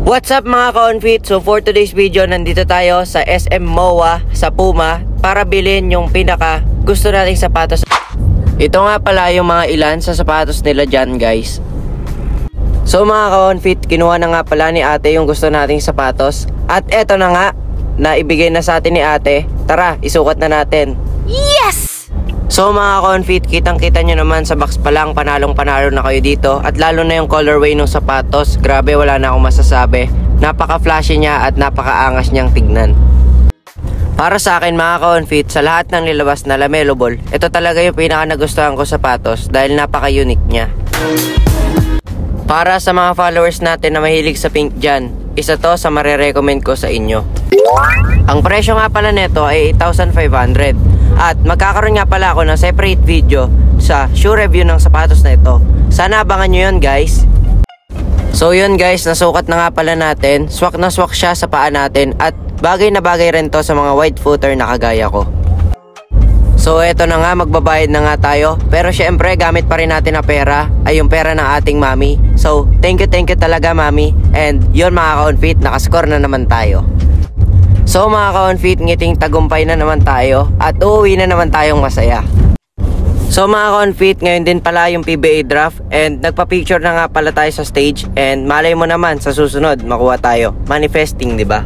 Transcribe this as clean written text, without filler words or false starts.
What's up mga ka-onfit? So for today's video, nandito tayo sa SM MOA sa Puma para bilhin yung pinaka gusto nating sapatos. Ito nga pala yung mga ilan sa sapatos nila dyan, guys. So mga ka-onfit, kinuha na nga pala ni ate yung gusto nating sapatos. At eto na nga, naibigay na sa atin ni ate. Tara, isukat na natin. Yes! So mga ka-onfit, kitang-kita nyo naman sa box pa lang, panalong-panalo na kayo dito. At lalo na yung colorway ng sapatos, grabe, wala na akong masasabi. Napaka-flashy niya at napaka-angas niyang tignan. Para sa akin mga ka-onfit, sa lahat ng nilabas na Lamelo Ball, ito talaga yung pinaka nagustuhan ko sapatos dahil napaka-unique niya. Para sa mga followers natin na mahilig sa pink dyan, isa to sa marirecommend ko sa inyo. Ang presyo nga pala nito ay 8,500. At magkakaroon nga pala ako ng separate video sa shoe review ng sapatos na ito. Sana abangan nyo yun, guys. So yun guys, nasukat na nga pala natin. Swak na swak siya sa paa natin. At bagay na bagay rin to sa mga wide footer na kagaya ko. So eto na nga, magbabayad na nga tayo. Pero syempre gamit pa rin natin na pera, ay yung pera ng ating mami. So thank you talaga mami. And yun mga ka-onfit, nakascore na naman tayo. So mga ka-onfit, ngiting tagumpay na naman tayo at uuwi na naman tayong masaya. So mga ka-onfit, ngayon din pala yung PBA draft and nagpa-picture na nga pala tayo sa stage and malay mo naman sa susunod makuha tayo. Manifesting, di ba?